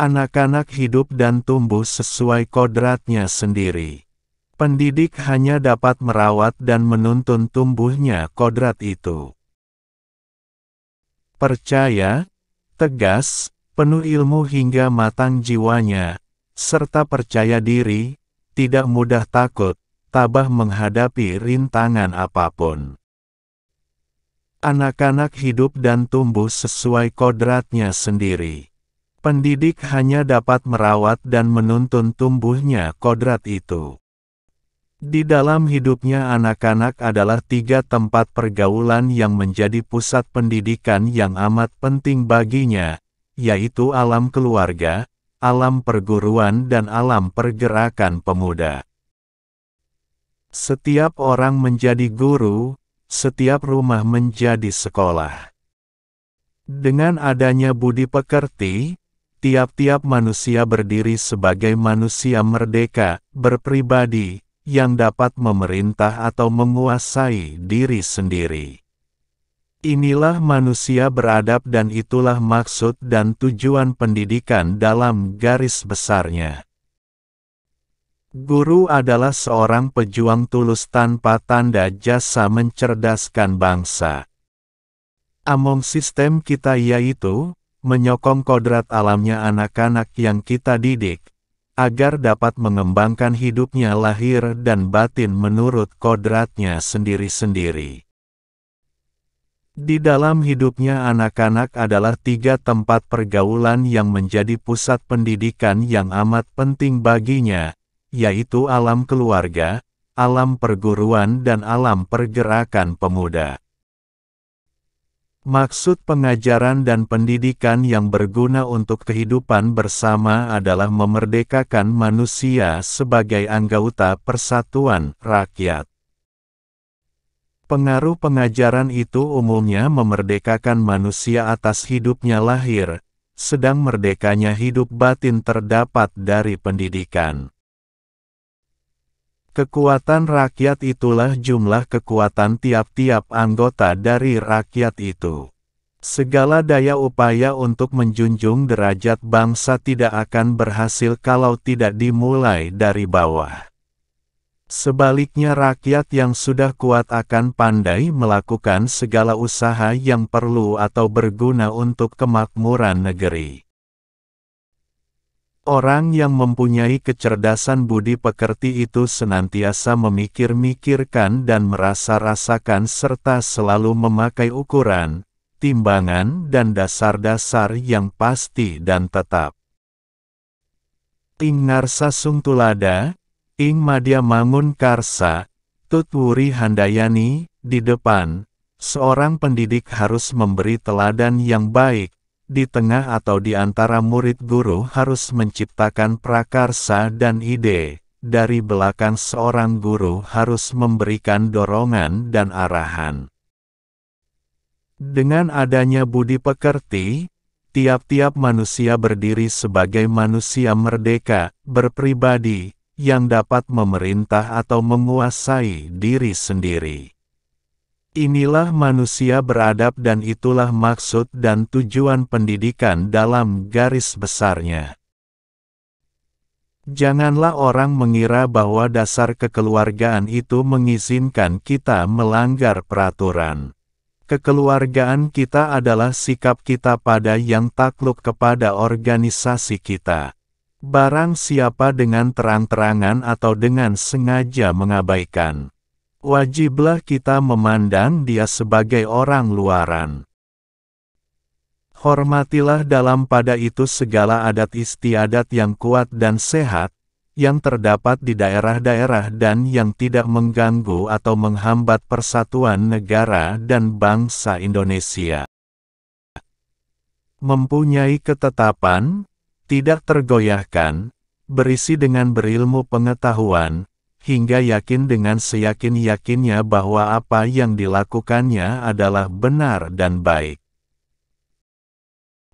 Anak-anak hidup dan tumbuh sesuai kodratnya sendiri. Pendidik hanya dapat merawat dan menuntun tumbuhnya kodrat itu. Percaya, tegas, penuh ilmu hingga matang jiwanya, serta percaya diri, tidak mudah takut, tabah menghadapi rintangan apapun. Anak-anak hidup dan tumbuh sesuai kodratnya sendiri. Pendidik hanya dapat merawat dan menuntun tumbuhnya kodrat itu. Di dalam hidupnya anak-anak adalah 3 tempat pergaulan yang menjadi pusat pendidikan yang amat penting baginya, yaitu alam keluarga, alam perguruan dan alam pergerakan pemuda. Setiap orang menjadi guru, setiap rumah menjadi sekolah. Dengan adanya budi pekerti, tiap-tiap manusia berdiri sebagai manusia merdeka, berpribadi, yang dapat memerintah atau menguasai diri sendiri. Inilah manusia beradab dan itulah maksud dan tujuan pendidikan dalam garis besarnya. Guru adalah seorang pejuang tulus tanpa tanda jasa mencerdaskan bangsa. Among sistem kita yaitu, menyokong kodrat alamnya anak-anak yang kita didik, agar dapat mengembangkan hidupnya lahir dan batin menurut kodratnya sendiri-sendiri. Di dalam hidupnya anak-anak adalah 3 tempat pergaulan yang menjadi pusat pendidikan yang amat penting baginya, yaitu alam keluarga, alam perguruan dan alam pergerakan pemuda. Maksud pengajaran dan pendidikan yang berguna untuk kehidupan bersama adalah memerdekakan manusia sebagai anggota persatuan rakyat. Pengaruh pengajaran itu umumnya memerdekakan manusia atas hidupnya lahir, sedang merdekanya hidup batin terdapat dari pendidikan. Kekuatan rakyat itulah jumlah kekuatan tiap-tiap anggota dari rakyat itu. Segala daya upaya untuk menjunjung derajat bangsa tidak akan berhasil kalau tidak dimulai dari bawah. Sebaliknya rakyat yang sudah kuat akan pandai melakukan segala usaha yang perlu atau berguna untuk kemakmuran negeri. Orang yang mempunyai kecerdasan budi pekerti itu senantiasa memikir-mikirkan dan merasa-rasakan serta selalu memakai ukuran, timbangan dan dasar-dasar yang pasti dan tetap. Ing ngarsa sung tulada, ing madya mangun karsa, tut wuri handayani, di depan, seorang pendidik harus memberi teladan yang baik. Di tengah atau di antara murid guru harus menciptakan prakarsa dan ide, dari belakang seorang guru harus memberikan dorongan dan arahan. Dengan adanya budi pekerti, tiap-tiap manusia berdiri sebagai manusia merdeka, berpribadi, yang dapat memerintah atau menguasai diri sendiri. Inilah manusia beradab dan itulah maksud dan tujuan pendidikan dalam garis besarnya. Janganlah orang mengira bahwa dasar kekeluargaan itu mengizinkan kita melanggar peraturan. Kekeluargaan kita adalah sikap kita pada yang takluk kepada organisasi kita. Barang siapa dengan terang-terangan atau dengan sengaja mengabaikan, wajiblah kita memandang dia sebagai orang luaran. Hormatilah dalam pada itu segala adat istiadat yang kuat dan sehat, yang terdapat di daerah-daerah dan yang tidak mengganggu atau menghambat persatuan negara dan bangsa Indonesia. Mempunyai ketetapan, tidak tergoyahkan, berisi dengan berilmu pengetahuan, hingga yakin dengan seyakin-yakinnya bahwa apa yang dilakukannya adalah benar dan baik.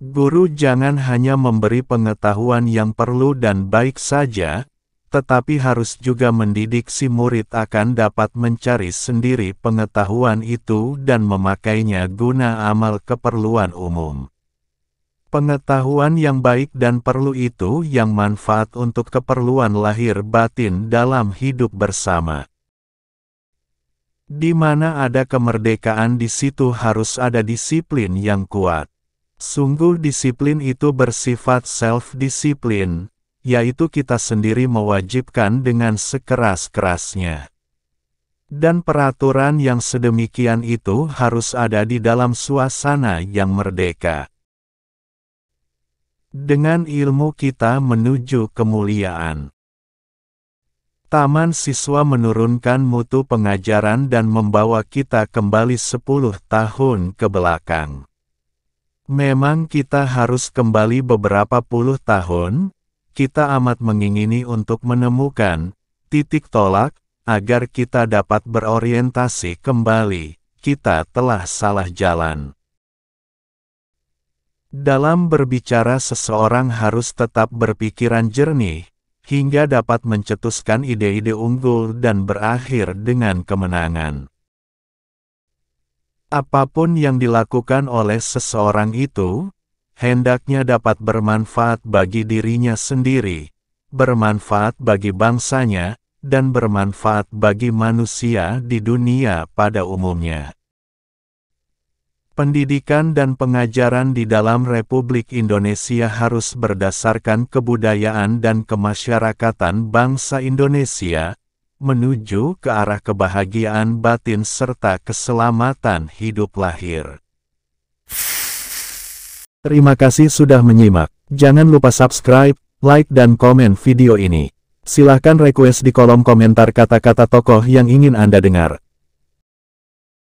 Guru jangan hanya memberi pengetahuan yang perlu dan baik saja, tetapi harus juga mendidik si murid akan dapat mencari sendiri pengetahuan itu dan memakainya guna amal keperluan umum. Pengetahuan yang baik dan perlu itu yang manfaat untuk keperluan lahir batin dalam hidup bersama. Di mana ada kemerdekaan, di situ harus ada disiplin yang kuat. Sungguh disiplin itu bersifat self-disiplin, yaitu kita sendiri mewajibkan dengan sekeras-kerasnya. Dan peraturan yang sedemikian itu harus ada di dalam suasana yang merdeka. Dengan ilmu kita menuju kemuliaan. Taman siswa menurunkan mutu pengajaran dan membawa kita kembali 10 tahun ke belakang. Memang kita harus kembali beberapa puluh tahun, kita amat mengingini untuk menemukan titik tolak, agar kita dapat berorientasi kembali, kita telah salah jalan. Dalam berbicara seseorang harus tetap berpikiran jernih, hingga dapat mencetuskan ide-ide unggul dan berakhir dengan kemenangan. Apapun yang dilakukan oleh seseorang itu, hendaknya dapat bermanfaat bagi dirinya sendiri, bermanfaat bagi bangsanya, dan bermanfaat bagi manusia di dunia pada umumnya. Pendidikan dan pengajaran di dalam Republik Indonesia harus berdasarkan kebudayaan dan kemasyarakatan bangsa Indonesia, menuju ke arah kebahagiaan batin serta keselamatan hidup lahir. Terima kasih sudah menyimak. Jangan lupa subscribe, like dan komen video ini. Silahkan request di kolom komentar kata-kata tokoh yang ingin Anda dengar.